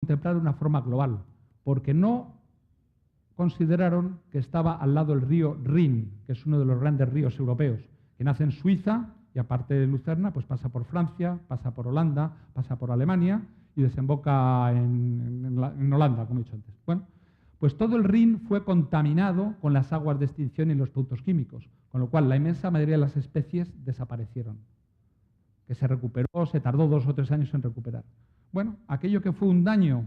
contemplar de una forma global, porque no consideraron que estaba al lado el río Rin, que es uno de los grandes ríos europeos, que nace en Suiza y aparte de Lucerna, pues pasa por Francia, pasa por Holanda, pasa por Alemania y desemboca en Holanda, como he dicho antes. Bueno, pues todo el Rin fue contaminado con las aguas de extinción y los productos químicos, con lo cual la inmensa mayoría de las especies desaparecieron, que se recuperó, se tardó 2 o 3 años en recuperar. Bueno, aquello que fue un daño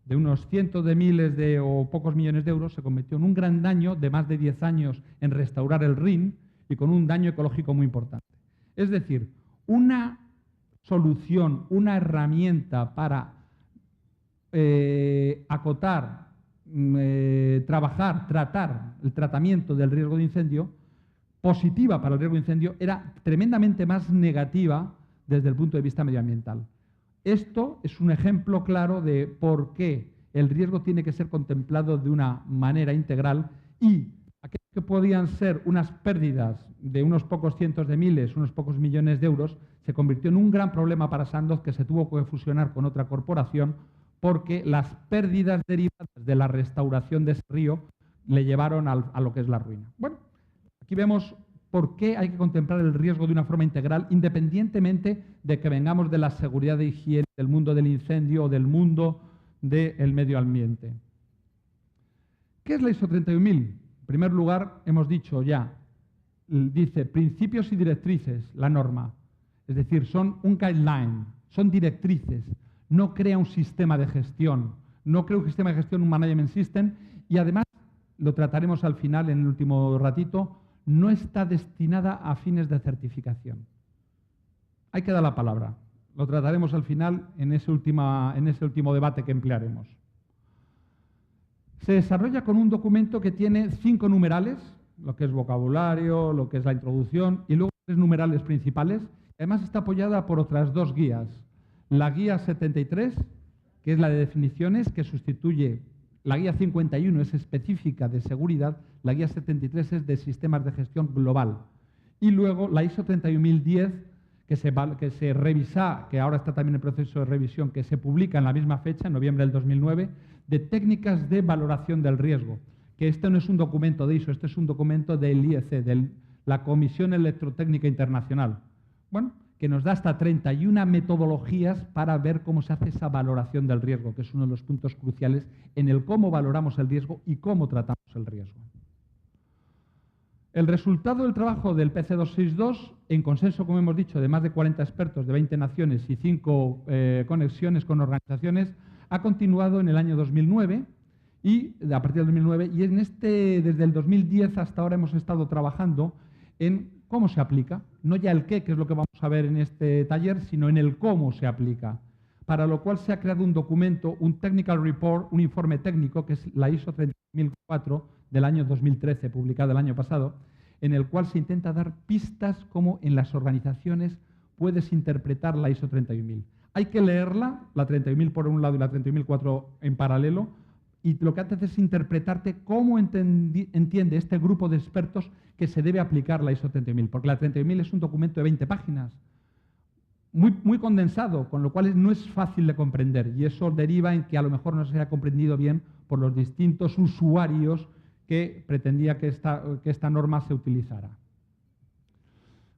de unos cientos de miles o pocos millones de euros se convirtió en un gran daño de más de 10 años en restaurar el Rin y con un daño ecológico muy importante. Es decir, una solución, una herramienta para acotar, trabajar, tratar el tratamiento del riesgo de incendio, positiva para el riesgo de incendio, era tremendamente más negativa desde el punto de vista medioambiental. Esto es un ejemplo claro de por qué el riesgo tiene que ser contemplado de una manera integral y aquello que podían ser unas pérdidas de unos pocos cientos de miles, unos pocos millones de euros, se convirtió en un gran problema para Sandoz, que se tuvo que fusionar con otra corporación porque las pérdidas derivadas de la restauración de ese río le llevaron a lo que es la ruina. Bueno, aquí vemos por qué hay que contemplar el riesgo de una forma integral, independientemente de que vengamos de la seguridad de higiene, del mundo del incendio o del mundo del medio ambiente. ¿Qué es la ISO 31000? En primer lugar, hemos dicho ya, dice principios y directrices, la norma. Es decir, son un guideline, son directrices. No crea un sistema de gestión, no crea un sistema de gestión, un management system, y además, lo trataremos al final, en el último ratito, no está destinada a fines de certificación. Hay que dar la palabra. Lo trataremos al final en ese último debate que emplearemos. Se desarrolla con un documento que tiene 5 numerales, lo que es vocabulario, lo que es la introducción, y luego 3 numerales principales. Además está apoyada por otras 2 guías. La guía 73, que es la de definiciones, que sustituye. La guía 51 es específica de seguridad, la guía 73 es de sistemas de gestión global. Y luego la ISO 31010, que se revisa, que ahora está también en proceso de revisión, que se publica en la misma fecha, en noviembre del 2009, de técnicas de valoración del riesgo. Que este no es un documento de ISO, este es un documento del IEC, de la Comisión Electrotécnica Internacional. Bueno, que nos da hasta 31 metodologías para ver cómo se hace esa valoración del riesgo, que es uno de los puntos cruciales en el cómo valoramos el riesgo y cómo tratamos el riesgo. El resultado del trabajo del PC262, en consenso, como hemos dicho, de más de 40 expertos de 20 naciones y 5 conexiones con organizaciones, ha continuado en el año 2009 y a partir del 2009 y desde el 2010 hasta ahora hemos estado trabajando en cómo se aplica, no ya el qué, que es lo que vamos a ver en este taller, sino en el cómo se aplica, para lo cual se ha creado un documento, un technical report, un informe técnico, que es la ISO 30004 del año 2013, publicada el año pasado, en el cual se intenta dar pistas cómo en las organizaciones puedes interpretar la ISO 31000. Hay que leerla, la 31000 por un lado y la 30004 en paralelo, y lo que hace es interpretarte cómo entiende este grupo de expertos que se debe aplicar la ISO 30000, porque la 30000 es un documento de 20 páginas, muy condensado, con lo cual no es fácil de comprender, y eso deriva en que a lo mejor no se haya comprendido bien por los distintos usuarios que pretendía que esta norma se utilizara.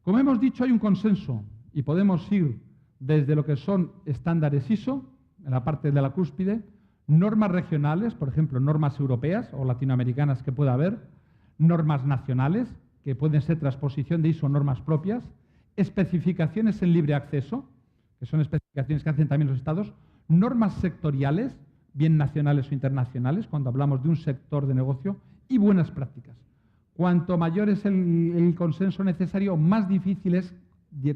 Como hemos dicho, hay un consenso, y podemos ir desde lo que son estándares ISO, en la parte de la cúspide, normas regionales, por ejemplo, normas europeas o latinoamericanas que pueda haber, normas nacionales, que pueden ser transposición de ISO, normas propias, especificaciones en libre acceso, que son especificaciones que hacen también los estados, normas sectoriales, bien nacionales o internacionales, cuando hablamos de un sector de negocio, y buenas prácticas. Cuanto mayor es el consenso necesario, más difícil es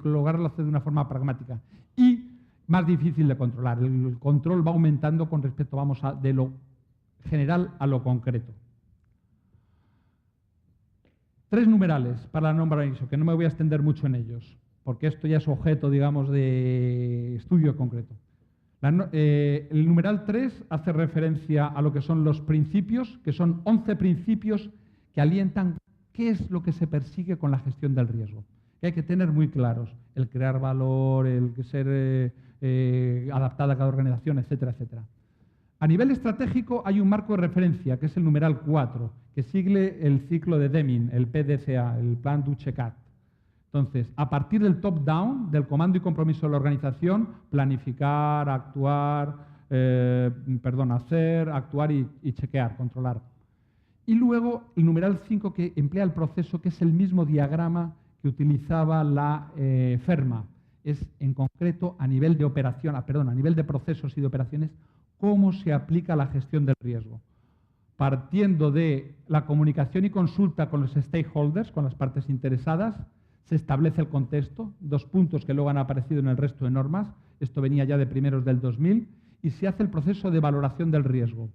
lograrlo hacer de una forma pragmática y más difícil de controlar. El control va aumentando con respecto, de lo general a lo concreto. 3 numerales para la norma ISO, que no me voy a extender mucho en ellos, porque esto ya es objeto, digamos, de estudio concreto. El numeral 3 hace referencia a lo que son los principios, que son 11 principios que alientan qué es lo que se persigue con la gestión del riesgo. Que hay que tener muy claros, el crear valor, el ser adaptada a cada organización, etcétera, etcétera. A nivel estratégico hay un marco de referencia, que es el numeral 4, que sigue el ciclo de Deming, el PDCA, el Plan Duchecat. Entonces, a partir del top-down, del comando y compromiso de la organización, planificar, actuar, hacer, actuar y chequear, controlar. Y luego el numeral 5, que emplea el proceso, que es el mismo diagrama que utilizaba la FERMA. Es en concreto a nivel de operación, a nivel de procesos y de operaciones, cómo se aplica la gestión del riesgo. Partiendo de la comunicación y consulta con los stakeholders, con las partes interesadas, se establece el contexto, 2 puntos que luego han aparecido en el resto de normas, esto venía ya de primeros del 2000, y se hace el proceso de valoración del riesgo,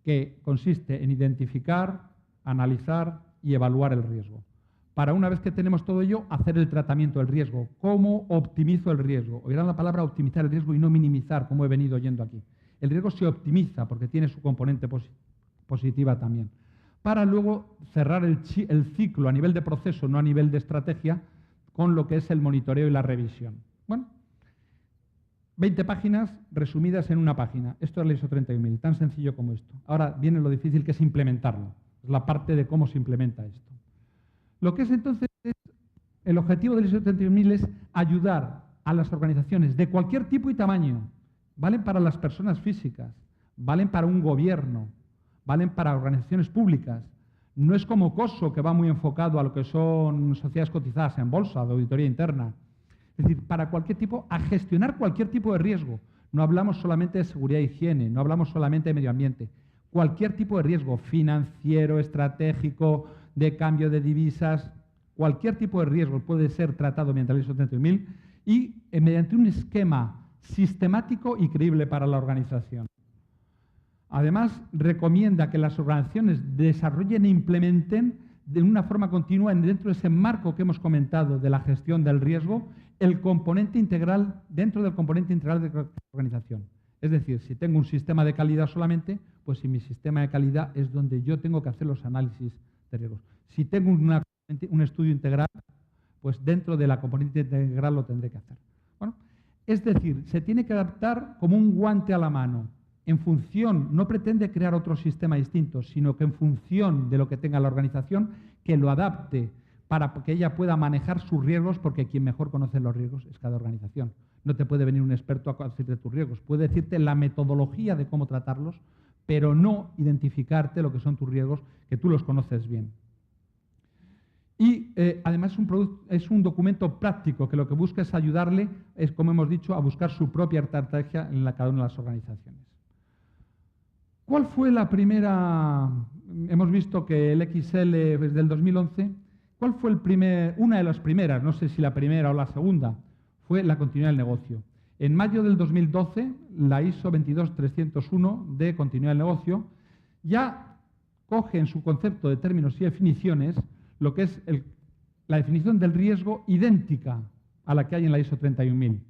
que consiste en identificar, analizar y evaluar el riesgo. Para una vez que tenemos todo ello, hacer el tratamiento del riesgo. ¿Cómo optimizo el riesgo? Oirán la palabra optimizar el riesgo y no minimizar, como he venido oyendo aquí. El riesgo se optimiza porque tiene su componente positiva también. Para luego cerrar el ciclo a nivel de proceso, no a nivel de estrategia, con lo que es el monitoreo y la revisión. Bueno, 20 páginas resumidas en una página. Esto es la ISO 31000, tan sencillo como esto. Ahora viene lo difícil, que es implementarlo. Es la parte de cómo se implementa esto. Lo que es entonces, el objetivo del ISO 31000 es ayudar a las organizaciones de cualquier tipo y tamaño. Valen para las personas físicas, valen para un gobierno, valen para organizaciones públicas. No es como COSO, que va muy enfocado a lo que son sociedades cotizadas en bolsa, de auditoría interna. Es decir, para cualquier tipo, a gestionar cualquier tipo de riesgo. No hablamos solamente de seguridad e higiene, no hablamos solamente de medio ambiente. Cualquier tipo de riesgo, financiero, estratégico, de cambio de divisas, cualquier tipo de riesgo puede ser tratado mediante el ISO 31000 y mediante un esquema sistemático y creíble para la organización. Además, recomienda que las organizaciones desarrollen e implementen de una forma continua, dentro de ese marco que hemos comentado de la gestión del riesgo, el componente integral, dentro del componente integral de la organización. Es decir, si tengo un sistema de calidad solamente, pues si mi sistema de calidad es donde yo tengo que hacer los análisis de riesgos. Si tengo un estudio integral, pues dentro de la componente integral lo tendré que hacer. Bueno, es decir, se tiene que adaptar como un guante a la mano. En función, no pretende crear otro sistema distinto, sino que en función de lo que tenga la organización, que lo adapte para que ella pueda manejar sus riesgos, porque quien mejor conoce los riesgos es cada organización. No te puede venir un experto a decirte tus riesgos, puede decirte la metodología de cómo tratarlos, pero no identificarte lo que son tus riesgos, que tú los conoces bien. Y además es un documento práctico que lo que busca es ayudarle, como hemos dicho, a buscar su propia estrategia en cada una de las organizaciones. ¿Cuál fue la primera? Hemos visto que el XL es del 2011. ¿Cuál fue una de las primeras, no sé si la primera o la segunda, fue la continuidad del negocio? En mayo del 2012, la ISO 22301 de continuidad del negocio ya coge en su concepto de términos y definiciones lo que es la definición del riesgo idéntica a la que hay en la ISO 31000.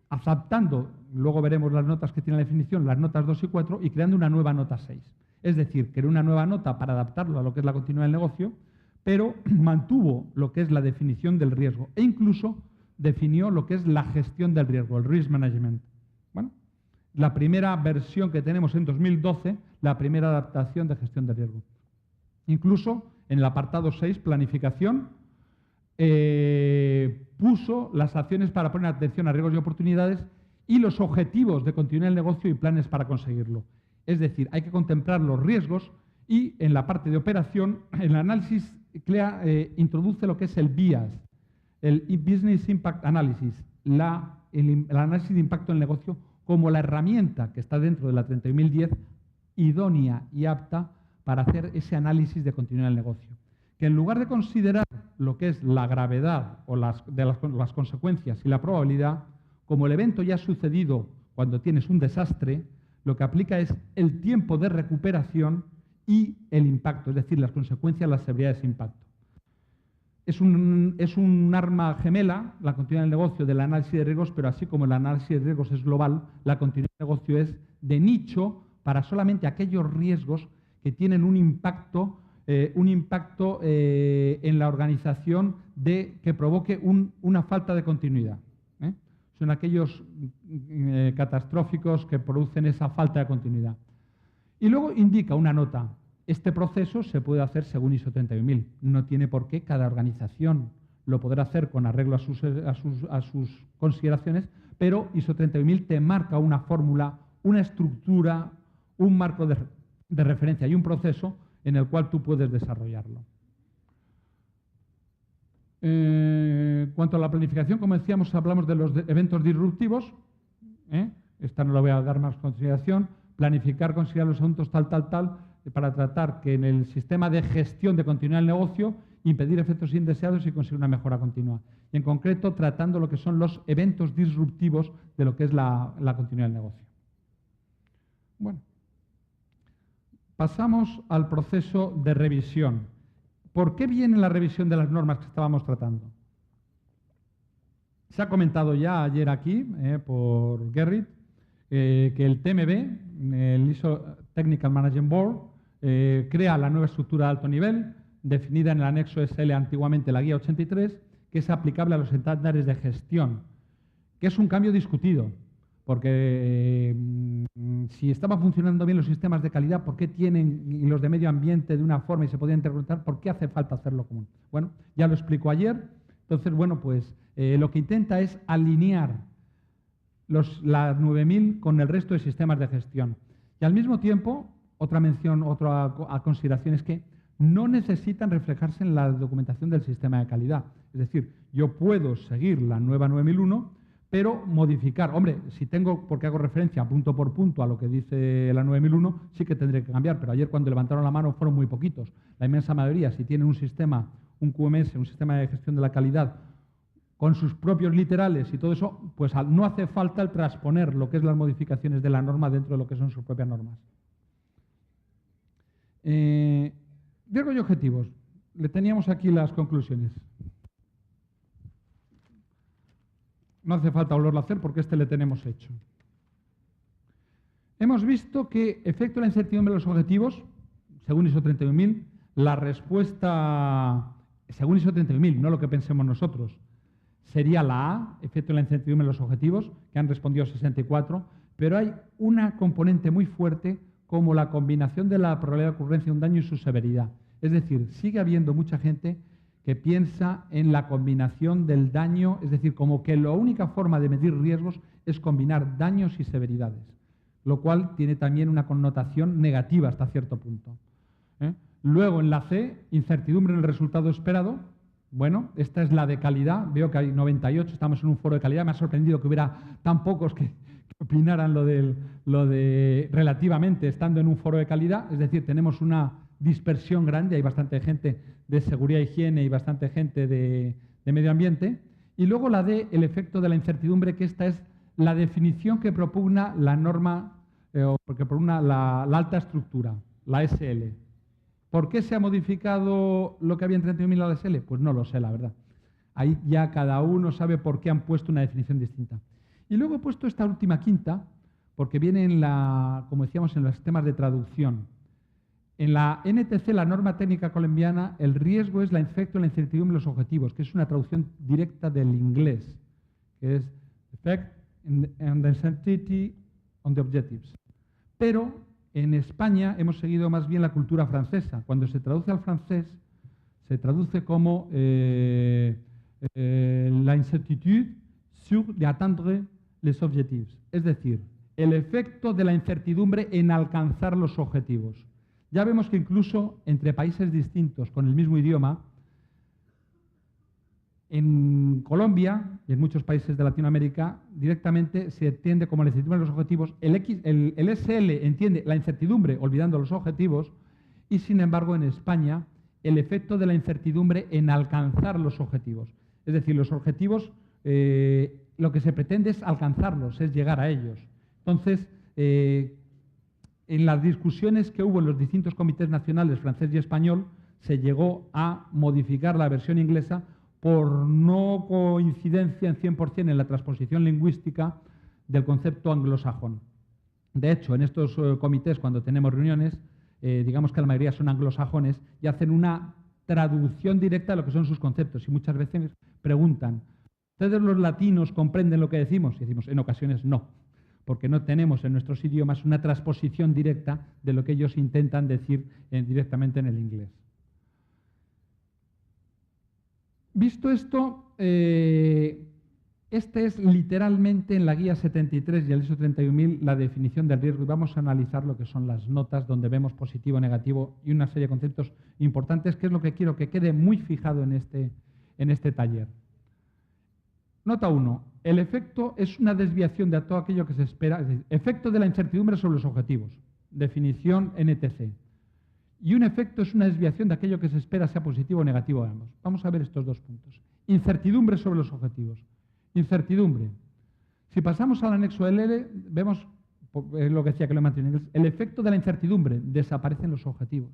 Adaptando, luego veremos las notas que tiene la definición, las notas 2 y 4, y creando una nueva nota 6. Es decir, creó una nueva nota para adaptarlo a lo que es la continuidad del negocio, pero mantuvo lo que es la definición del riesgo e incluso definió lo que es la gestión del riesgo, el risk management. Bueno, la primera versión que tenemos en 2012, la primera adaptación de gestión del riesgo. Incluso en el apartado 6, planificación, puso las acciones para poner atención a riesgos y oportunidades y los objetivos de continuidad del negocio y planes para conseguirlo. Es decir, hay que contemplar los riesgos y en la parte de operación, el análisis introduce lo que es el BIAS, el Business Impact Analysis, el análisis de impacto en el negocio como la herramienta que está dentro de la 31010 idónea y apta para hacer ese análisis de continuidad del negocio. Que en lugar de considerar lo que es la gravedad o las consecuencias y la probabilidad, como el evento ya ha sucedido cuando tienes un desastre, lo que aplica es el tiempo de recuperación y el impacto, es decir, las consecuencias, la severidad de ese impacto. Es un arma gemela, la continuidad del negocio, del análisis de riesgos, pero así como el análisis de riesgos es global, la continuidad del negocio es de nicho para solamente aquellos riesgos que tienen un impacto en la organización que provoque una falta de continuidad. son aquellos catastróficos que producen esa falta de continuidad. Y luego indica una nota. Este proceso se puede hacer según ISO 31000. No tiene por qué cada organización lo podrá hacer con arreglo a sus consideraciones, pero ISO 31000 te marca una fórmula, una estructura, un marco de referencia y un proceso en el cual tú puedes desarrollarlo. Cuanto a la planificación, como decíamos, hablamos de los eventos disruptivos. Esta no la voy a dar más consideración. Planificar, considerar los asuntos tal, para tratar que en el sistema de gestión de continuidad del negocio, impedir efectos indeseados y conseguir una mejora continua. Y en concreto, tratando lo que son los eventos disruptivos de lo que es la continuidad del negocio. Bueno, pasamos al proceso de revisión. ¿Por qué viene la revisión de las normas que estábamos tratando? Se ha comentado ya ayer aquí por Gerrit que el TMB, el ISO Technical Management Board, crea la nueva estructura de alto nivel, definida en el anexo SL, antiguamente la guía 83, que es aplicable a los estándares de gestión, que es un cambio discutido, porque si estaban funcionando bien los sistemas de calidad, ¿por qué tienen los de medio ambiente de una forma y se podía interpretar? ¿Por qué hace falta hacerlo común? Bueno, ya lo explico ayer. Entonces, bueno, pues lo que intenta es alinear las 9000 con el resto de sistemas de gestión. Y al mismo tiempo, otra mención, otra consideración es que no necesitan reflejarse en la documentación del sistema de calidad. Es decir, yo puedo seguir la nueva 9001, pero modificar. Hombre, si tengo, porque hago referencia punto por punto a lo que dice la 9001, sí que tendré que cambiar, pero ayer cuando levantaron la mano fueron muy poquitos. La inmensa mayoría, si tienen un sistema, un QMS, un sistema de gestión de la calidad, con sus propios literales y todo eso, pues no hace falta el transponer lo que es las modificaciones de la norma dentro de lo que son sus propias normas. Riesgos y objetivos. Le teníamos aquí las conclusiones. No hace falta volverlo a hacer porque este le tenemos hecho. Hemos visto que efecto de la incertidumbre de los objetivos, según ISO 31000, la respuesta, según ISO 31000, no lo que pensemos nosotros, sería la A, efecto de la incertidumbre de los objetivos, que han respondido 64, pero hay una componente muy fuerte como la combinación de la probabilidad de ocurrencia de un daño y su severidad. Es decir, sigue habiendo mucha gente que piensa en la combinación del daño, es decir, como que la única forma de medir riesgos es combinar daños y severidades, lo cual tiene también una connotación negativa hasta cierto punto. Luego, en la C, incertidumbre en el resultado esperado. Bueno, esta es la de calidad. Veo que hay 98, estamos en un foro de calidad. Me ha sorprendido que hubiera tan pocos que opinaran lo de relativamente estando en un foro de calidad. Es decir, tenemos una dispersión grande, hay bastante gente de seguridad e higiene y bastante gente de medio ambiente. Y luego la D, el efecto de la incertidumbre, que esta es la definición que propugna la norma, porque propugna la alta estructura, la SL. ¿Por qué se ha modificado lo que había en 31.000 a la SL? Pues no lo sé, la verdad. Ahí ya cada uno sabe por qué han puesto una definición distinta. Y luego he puesto esta última quinta, porque viene en como decíamos, en los sistemas de traducción. En la NTC, la norma técnica colombiana, el riesgo es el efecto de la incertidumbre de los objetivos, que es una traducción directa del inglés, que es Effect and the Uncertainty on the Objectives. Pero en España hemos seguido más bien la cultura francesa. Cuando se traduce al francés, se traduce como la incertitude sur d'atteindre les objectifs. Es decir, el efecto de la incertidumbre en alcanzar los objetivos. Ya vemos que incluso entre países distintos con el mismo idioma, en Colombia y en muchos países de Latinoamérica, directamente se entiende como la incertidumbre de los objetivos. El SL entiende la incertidumbre olvidando los objetivos y, sin embargo, en España, el efecto de la incertidumbre en alcanzar los objetivos. Es decir, los objetivos, lo que se pretende es alcanzarlos, es llegar a ellos. Entonces, en las discusiones que hubo en los distintos comités nacionales, francés y español, se llegó a modificar la versión inglesa por no coincidencia en 100% en la transposición lingüística del concepto anglosajón. De hecho, en estos comités, cuando tenemos reuniones, digamos que la mayoría son anglosajones y hacen una traducción directa de lo que son sus conceptos y muchas veces preguntan, ¿Ustedes los latinos comprenden lo que decimos? Y decimos, en ocasiones no, porque no tenemos en nuestros idiomas una transposición directa de lo que ellos intentan decir directamente en el inglés. Visto esto, este es literalmente en la guía 73 y el ISO 31000 la definición del riesgo, y vamos a analizar lo que son las notas donde vemos positivo, negativo y una serie de conceptos importantes, que es lo que quiero que quede muy fijado en este taller. Nota 1. El efecto es una desviación de todo aquello que se espera, es decir, efecto de la incertidumbre sobre los objetivos, definición NTC. Y un efecto es una desviación de aquello que se espera sea positivo o negativo de ambos. Vamos a ver estos dos puntos. Incertidumbre sobre los objetivos. Incertidumbre. Si pasamos al anexo LL, vemos, es lo que decía que lo he mantenido en inglés, el efecto de la incertidumbre, desaparecen los objetivos.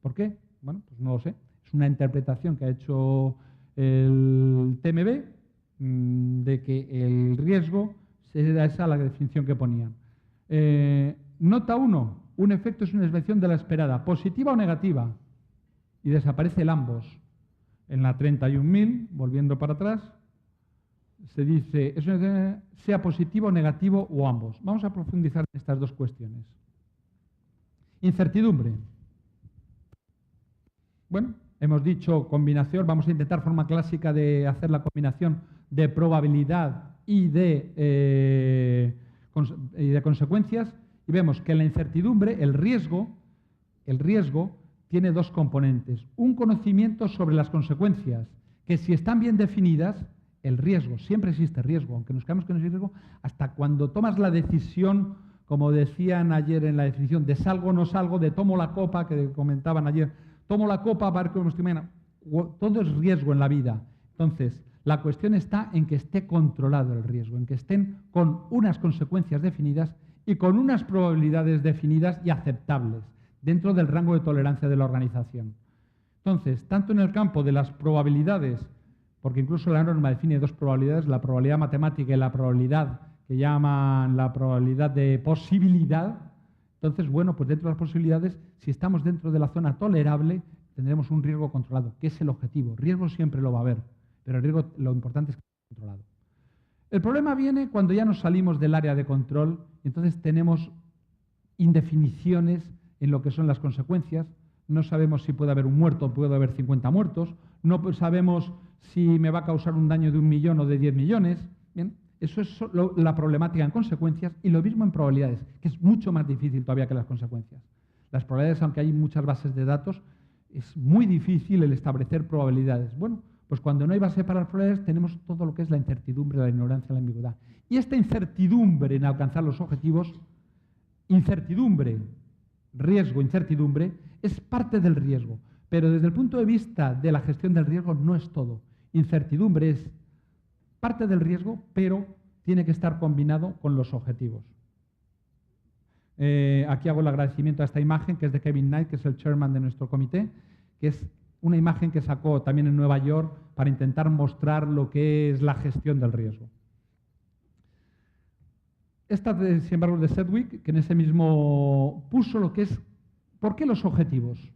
¿Por qué? Bueno, pues no lo sé. Es una interpretación que ha hecho el TMB de que el riesgo era esa la definición que ponían. Nota 1. Un efecto es una desviación de la esperada, positiva o negativa, y desaparece el ambos. En la 31.000, volviendo para atrás, se dice, sea positivo o negativo o ambos. Vamos a profundizar en estas dos cuestiones. Incertidumbre. Bueno, hemos dicho combinación, vamos a intentar forma clásica de hacer la combinación de probabilidad y de consecuencias, y vemos que la incertidumbre, el riesgo tiene dos componentes. Un conocimiento sobre las consecuencias, que si están bien definidas, el riesgo, siempre existe riesgo, aunque nos creamos que no existe riesgo, hasta cuando tomas la decisión, como decían ayer en la definición, de salgo o no salgo, de tomo la copa, que comentaban ayer, tomo la copa para ver cómo estoy mañana. Todo es riesgo en la vida. Entonces, la cuestión está en que esté controlado el riesgo, en que estén con unas consecuencias definidas y con unas probabilidades definidas y aceptables dentro del rango de tolerancia de la organización. Entonces, tanto en el campo de las probabilidades, porque incluso la norma define dos probabilidades, la probabilidad matemática y la probabilidad que llaman la probabilidad de posibilidad. Entonces, bueno, pues dentro de las posibilidades, si estamos dentro de la zona tolerable, tendremos un riesgo controlado, que es el objetivo. Riesgo siempre lo va a haber, pero el riesgo, lo importante es que esté controlado. El problema viene cuando ya nos salimos del área de control, entonces tenemos indefiniciones en lo que son las consecuencias. No sabemos si puede haber un muerto o puede haber 50 muertos. No sabemos si me va a causar un daño de 1 millón o de 10 millones. Bien, eso es la problemática en consecuencias, y lo mismo en probabilidades, que es mucho más difícil todavía que las consecuencias. Las probabilidades, aunque hay muchas bases de datos, es muy difícil el establecer probabilidades. Bueno, pues cuando no hay base para las probabilidades tenemos todo lo que es la incertidumbre, la ignorancia, la ambigüedad. Y esta incertidumbre en alcanzar los objetivos, incertidumbre, riesgo, incertidumbre, es parte del riesgo. Pero desde el punto de vista de la gestión del riesgo no es todo. Incertidumbre es parte del riesgo, pero tiene que estar combinado con los objetivos. Aquí hago el agradecimiento a esta imagen, que es de Kevin Knight, que es el chairman de nuestro comité, que es una imagen que sacó también en Nueva York para intentar mostrar lo que es la gestión del riesgo. Esta, sin embargo, de Sedgwick, que en ese mismo puso lo que es, ¿por qué los objetivos?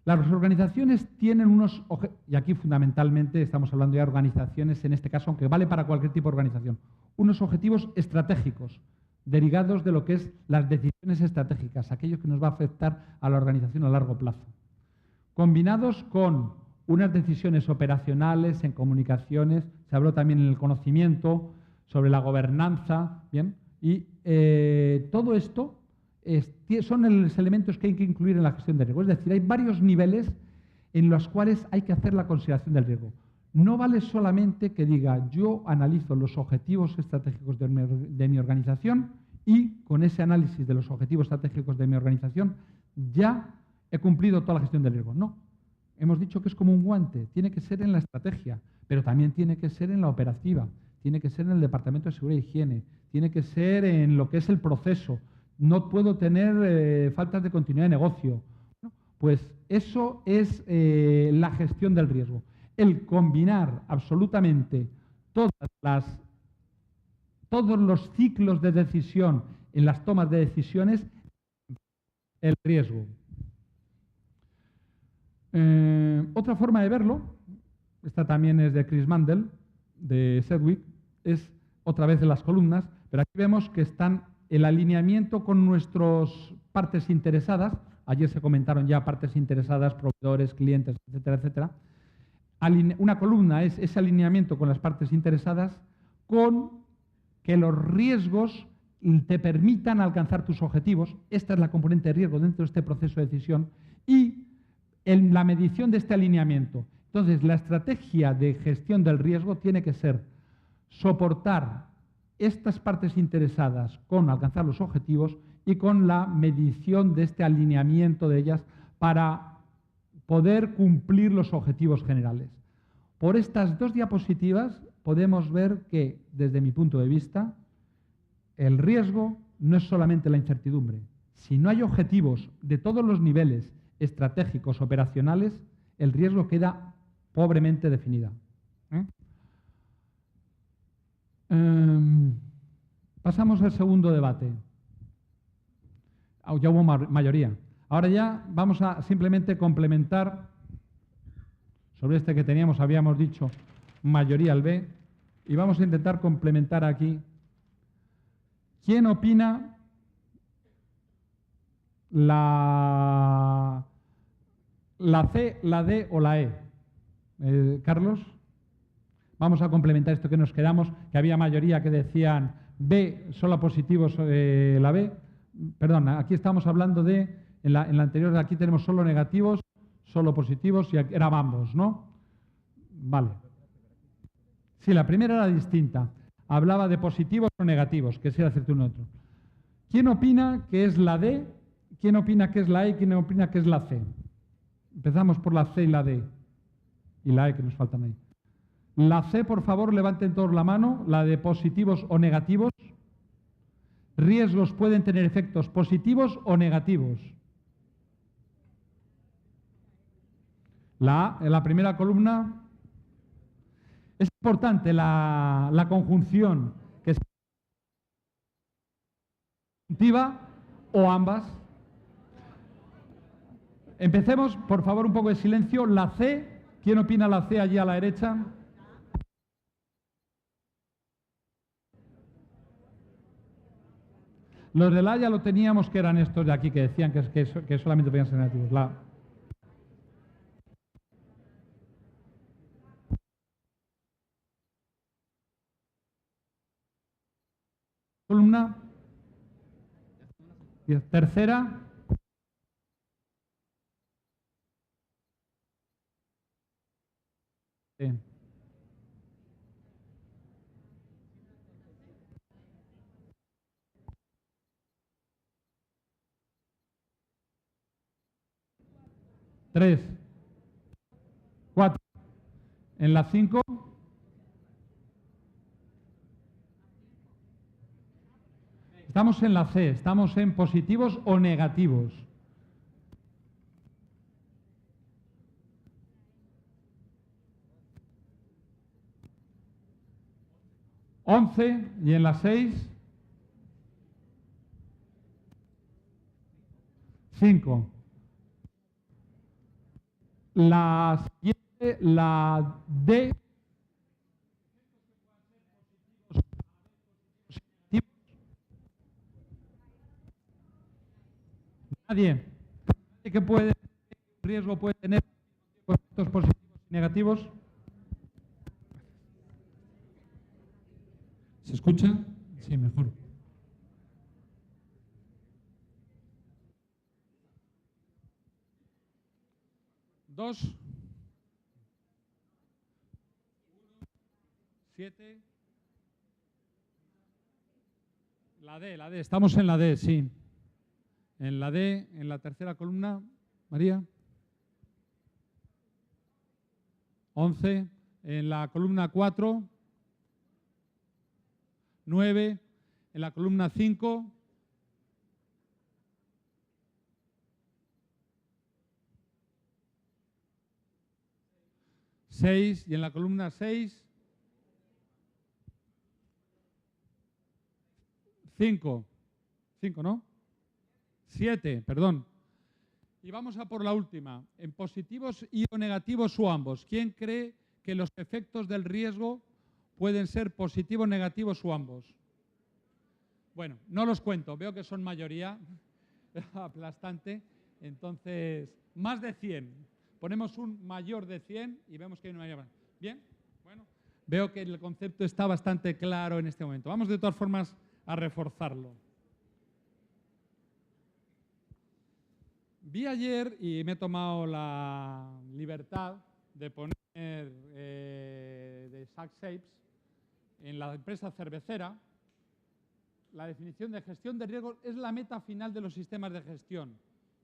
Las organizaciones tienen unos, y aquí fundamentalmente estamos hablando ya de organizaciones, en este caso, aunque vale para cualquier tipo de organización, unos objetivos estratégicos, derivados de lo que es las decisiones estratégicas, aquello que nos va a afectar a la organización a largo plazo, combinados con unas decisiones operacionales en comunicaciones, se habló también en el conocimiento, sobre la gobernanza, ¿bien? Y todo esto son los elementos que hay que incluir en la gestión de riesgo. Es decir, hay varios niveles en los cuales hay que hacer la consideración del riesgo. No vale solamente que diga, yo analizo los objetivos estratégicos de mi organización y con ese análisis de los objetivos estratégicos de mi organización ya he cumplido toda la gestión del riesgo. No, hemos dicho que es como un guante, tiene que ser en la estrategia, pero también tiene que ser en la operativa, tiene que ser en el departamento de seguridad e higiene, tiene que ser en lo que es el proceso. No puedo tener faltas de continuidad de negocio. Pues eso es la gestión del riesgo. El combinar absolutamente todos los ciclos de decisión en las tomas de decisiones, el riesgo. Otra forma de verlo esta también es de Chris Mandel, de Sedgwick, es otra vez de las columnas, pero aquí vemos que están el alineamiento con nuestras partes interesadas. Ayer se comentaron ya partes interesadas, proveedores, clientes, etcétera, etcétera. Una columna es ese alineamiento con las partes interesadas, con que los riesgos te permitan alcanzar tus objetivos. Esta es la componente de riesgo dentro de este proceso de decisión, y en la medición de este alineamiento. Entonces, la estrategia de gestión del riesgo tiene que ser soportar estas partes interesadas con alcanzar los objetivos y con la medición de este alineamiento de ellas para poder cumplir los objetivos generales. Por estas dos diapositivas podemos ver que, desde mi punto de vista, el riesgo no es solamente la incertidumbre. Si no hay objetivos de todos los niveles estratégicos, operacionales, el riesgo queda pobremente definida. Pasamos al segundo debate. Ya hubo mayoría. Ahora ya vamos a simplemente complementar sobre este que teníamos, habíamos dicho mayoría al B, y vamos a intentar complementar aquí. ¿Quién opina la C, la D o la E? Carlos, vamos a complementar esto que nos quedamos, que había mayoría que decían B, solo positivos la B. Perdón, aquí estamos hablando de, en la anterior, aquí tenemos solo negativos, solo positivos, y aquí eran ambos, ¿no? Vale. Sí, la primera era distinta. Hablaba de positivos o negativos, que sea cierto uno otro. ¿Quién opina que es la D? ¿Quién opina que es la E? ¿Quién opina que es la C? Empezamos por la C y la D. Y la E, que nos faltan ahí. La C, por favor, levanten todos la mano. La de positivos o negativos. Riesgos pueden tener efectos positivos o negativos. La A, en la primera columna. Es importante la conjunción, que es conjuntiva o ambas. Empecemos, por favor, un poco de silencio. La C, ¿quién opina la C allí a la derecha? Los de la A ya lo teníamos, que eran estos de aquí, que decían que solamente podían ser negativos. La columna. Tercera. Sí. Tres. Cuatro. En la 5. Estamos en la C, estamos en positivos o negativos. Y en la 6, 5. La siguiente, la D. Nadie. ¿Qué riesgo puede tener efectos positivos y negativos? ¿Se escucha? Sí, mejor. Dos. 7. La D. Estamos en la D, sí. En la D, en la tercera columna, María. 11. En la columna 4. 9. En la columna 5. 6. Y en la columna 6. 5. 5, ¿no? 7, perdón. Y vamos a por la última. En positivos y o negativos o ambos. ¿Quién cree que los efectos del riesgo pueden ser positivos, negativos o ambos? Bueno, no los cuento, veo que son mayoría aplastante, entonces más de 100. Ponemos un mayor de 100 y vemos que hay una mayor. ¿Bien? Bueno, veo que el concepto está bastante claro en este momento. Vamos de todas formas a reforzarlo. Vi ayer y me he tomado la libertad de poner de Zach Shapes en la empresa cervecera. La definición de gestión de riesgo es la meta final de los sistemas de gestión.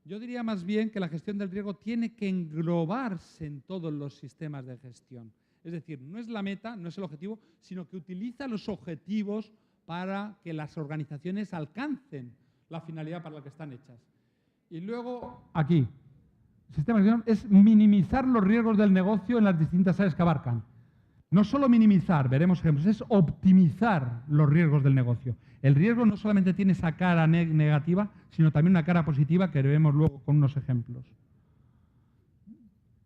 Yo diría más bien que la gestión del riesgo tiene que englobarse en todos los sistemas de gestión. Es decir, no es la meta, no es el objetivo, sino que utiliza los objetivos para que las organizaciones alcancen la finalidad para la que están hechas. Y luego, aquí, el sistema de gestión es minimizar los riesgos del negocio en las distintas áreas que abarcan. No solo minimizar, veremos ejemplos, es optimizar los riesgos del negocio. El riesgo no solamente tiene esa cara negativa, sino también una cara positiva que veremos luego con unos ejemplos.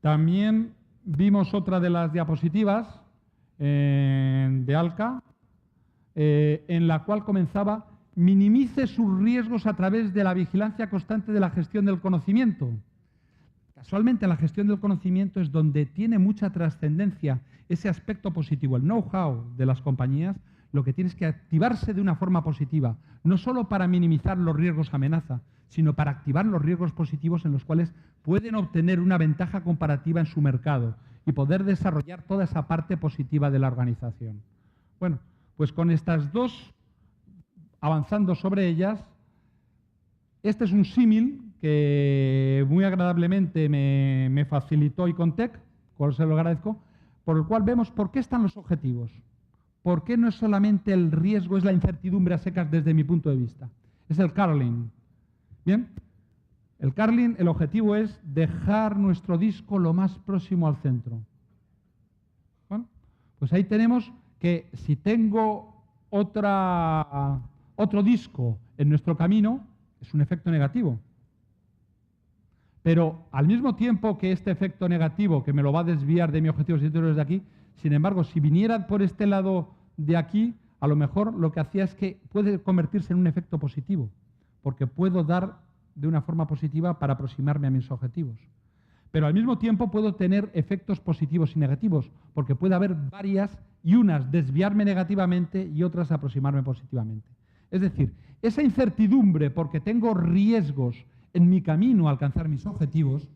También vimos otra de las diapositivas de Alca, en la cual comenzaba: minimice sus riesgos a través de la vigilancia constante de la gestión del conocimiento. Casualmente, la gestión del conocimiento es donde tiene mucha trascendencia ese aspecto positivo. El know-how de las compañías lo que tiene es que activarse de una forma positiva, no solo para minimizar los riesgos amenaza, sino para activar los riesgos positivos en los cuales pueden obtener una ventaja comparativa en su mercado y poder desarrollar toda esa parte positiva de la organización. Bueno, pues con estas dos, avanzando sobre ellas, este es un símil que muy agradablemente me facilitó Icontec, cual se lo agradezco, por el cual vemos por qué están los objetivos. ¿Por qué no es solamente el riesgo, es la incertidumbre a secas desde mi punto de vista? Es el Carlin. ¿Bien? El Carlin, el objetivo es dejar nuestro disco lo más próximo al centro. Bueno, pues ahí tenemos que si tengo otro disco en nuestro camino, es un efecto negativo. Pero al mismo tiempo que este efecto negativo, que me lo va a desviar de mi objetivo desde aquí, sin embargo, si viniera por este lado de aquí, a lo mejor lo que hacía es que puede convertirse en un efecto positivo, porque puedo dar de una forma positiva para aproximarme a mis objetivos. Pero al mismo tiempo puedo tener efectos positivos y negativos, porque puede haber varias y unas desviarme negativamente y otras aproximarme positivamente. Es decir, esa incertidumbre, porque tengo riesgos en mi camino a alcanzar mis objetivos,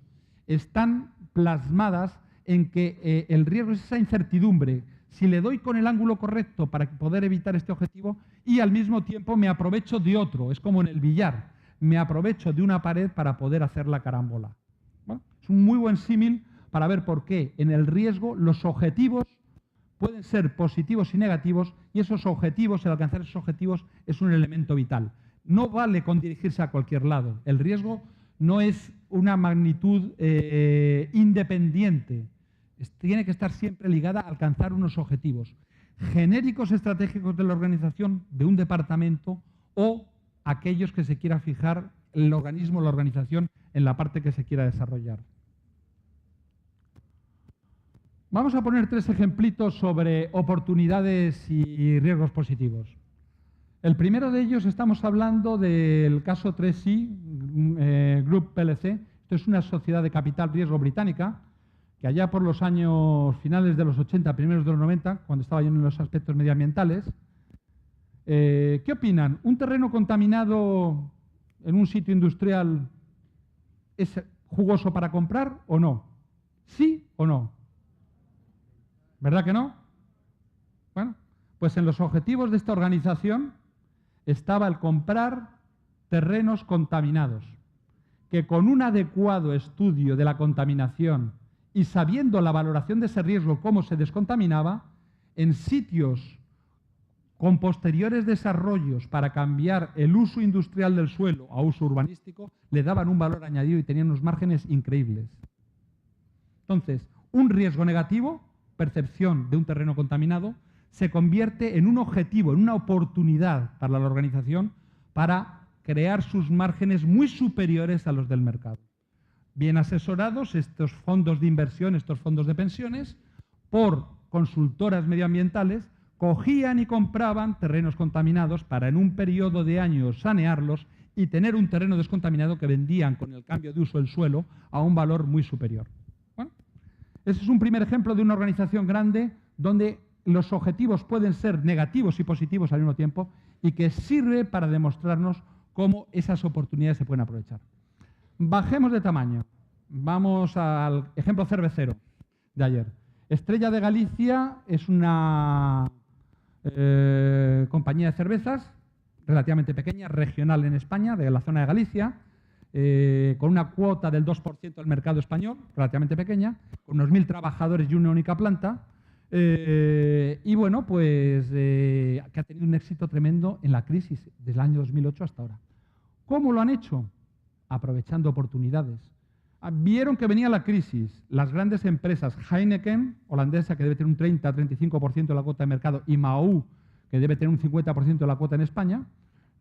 están plasmadas en que el riesgo es esa incertidumbre. Si le doy con el ángulo correcto para poder evitar este objetivo y al mismo tiempo me aprovecho de otro, es como en el billar, me aprovecho de una pared para poder hacer la carambola. ¿Bueno? Es un muy buen símil para ver por qué en el riesgo los objetivos pueden ser positivos y negativos, y esos objetivos, el alcanzar esos objetivos, es un elemento vital. No vale con dirigirse a cualquier lado. El riesgo no es una magnitud independiente. Tiene que estar siempre ligada a alcanzar unos objetivos genéricos estratégicos de la organización, de un departamento, o aquellos que se quiera fijar el organismo, la organización, en la parte que se quiera desarrollar. Vamos a poner 3 ejemplitos sobre oportunidades y riesgos positivos. El primero de ellos, estamos hablando del caso 3i Group PLC. Esto es una sociedad de capital riesgo británica que allá por los años finales de los 80, primeros de los 90, cuando estaba yo en los aspectos medioambientales, ¿qué opinan? ¿Un terreno contaminado en un sitio industrial es jugoso para comprar o no? ¿Sí o no? ¿Verdad que no? Bueno, pues en los objetivos de esta organización estaba el comprar terrenos contaminados, que con un adecuado estudio de la contaminación y sabiendo la valoración de ese riesgo, cómo se descontaminaba, en sitios con posteriores desarrollos para cambiar el uso industrial del suelo a uso urbanístico, le daban un valor añadido y tenían unos márgenes increíbles. Entonces, un riesgo negativo, percepción de un terreno contaminado, se convierte en un objetivo, en una oportunidad para la organización para crear sus márgenes muy superiores a los del mercado. Bien asesorados estos fondos de inversión, estos fondos de pensiones, por consultoras medioambientales, cogían y compraban terrenos contaminados para en un periodo de años sanearlos y tener un terreno descontaminado que vendían con el cambio de uso del suelo a un valor muy superior. Bueno, ese es un primer ejemplo de una organización grande donde los objetivos pueden ser negativos y positivos al mismo tiempo y que sirve para demostrarnos cómo esas oportunidades se pueden aprovechar. Bajemos de tamaño. Vamos al ejemplo cervecero de ayer. Estrella de Galicia es una compañía de cervezas relativamente pequeña, regional en España, de la zona de Galicia, con una cuota del 2% del mercado español, relativamente pequeña, con unos 1.000 trabajadores y una única planta, y bueno, pues que ha tenido un éxito tremendo en la crisis desde el año 2008 hasta ahora. ¿Cómo lo han hecho? Aprovechando oportunidades. Vieron que venía la crisis, las grandes empresas, Heineken, holandesa, que debe tener un 30-35% de la cuota de mercado, y Mahou, que debe tener un 50% de la cuota en España,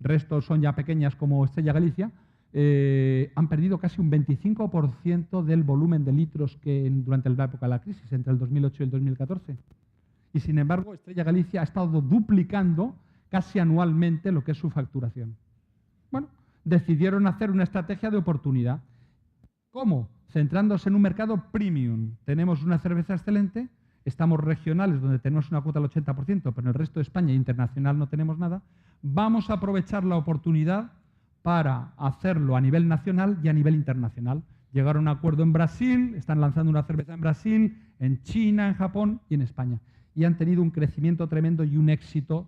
el resto son ya pequeñas como Estrella Galicia, han perdido casi un 25% del volumen de litros que durante la época de la crisis, entre el 2008 y el 2014. Y sin embargo, Estrella Galicia ha estado duplicando casi anualmente lo que es su facturación. Bueno, decidieron hacer una estrategia de oportunidad. ¿Cómo? Centrándose en un mercado premium. Tenemos una cerveza excelente, estamos regionales donde tenemos una cuota del 80%, pero en el resto de España e internacional no tenemos nada. Vamos a aprovechar la oportunidad para hacerlo a nivel nacional y a nivel internacional. Llegaron a un acuerdo en Brasil, están lanzando una cerveza en Brasil, en China, en Japón y en España. Y han tenido un crecimiento tremendo y un éxito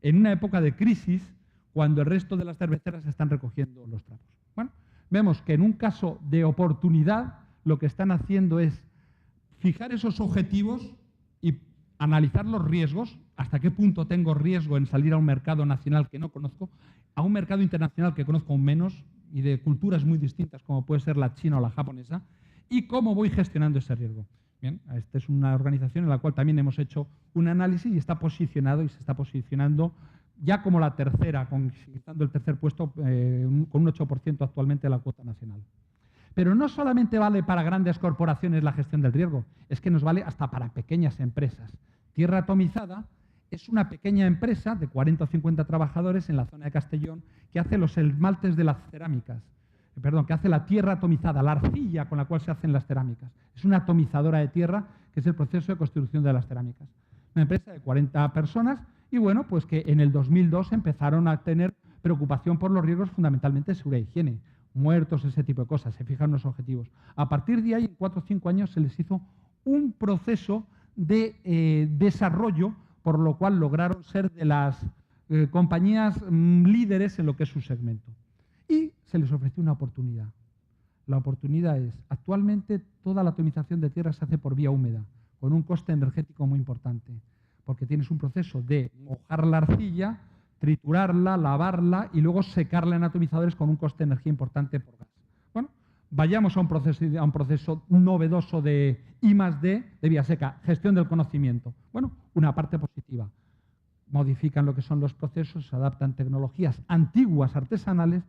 en una época de crisis cuando el resto de las cerveceras están recogiendo los trapos. Bueno, vemos que en un caso de oportunidad lo que están haciendo es fijar esos objetivos y analizar los riesgos, hasta qué punto tengo riesgo en salir a un mercado nacional que no conozco, a un mercado internacional que conozco menos y de culturas muy distintas como puede ser la china o la japonesa, y cómo voy gestionando ese riesgo. Bien, esta es una organización en la cual también hemos hecho un análisis y está posicionado y se está posicionando ya como la tercera, conquistando el tercer puesto con un 8% actualmente de la cuota nacional. Pero no solamente vale para grandes corporaciones la gestión del riesgo, es que nos vale hasta para pequeñas empresas. Tierra Atomizada es una pequeña empresa de 40 o 50 trabajadores en la zona de Castellón que hace los esmaltes de las cerámicas, que hace la tierra atomizada, la arcilla con la cual se hacen las cerámicas. Es una atomizadora de tierra que es el proceso de construcción de las cerámicas. Una empresa de 40 personas y bueno, pues que en el 2002 empezaron a tener preocupación por los riesgos fundamentalmente de seguridad e higiene, muertos, ese tipo de cosas, se fijan los objetivos. A partir de ahí, en 4 o 5 años, se les hizo un proceso de desarrollo, por lo cual lograron ser de las compañías líderes en lo que es su segmento. Y se les ofreció una oportunidad. La oportunidad es, actualmente toda la atomización de tierra se hace por vía húmeda, con un coste energético muy importante, porque tienes un proceso de mojar la arcilla, triturarla, lavarla y luego secarla en atomizadores con un coste de energía importante por gas. Bueno, vayamos a un proceso novedoso de I+D, de vía seca, gestión del conocimiento. Bueno, una parte positiva. Modifican lo que son los procesos, se adaptan tecnologías antiguas, artesanales,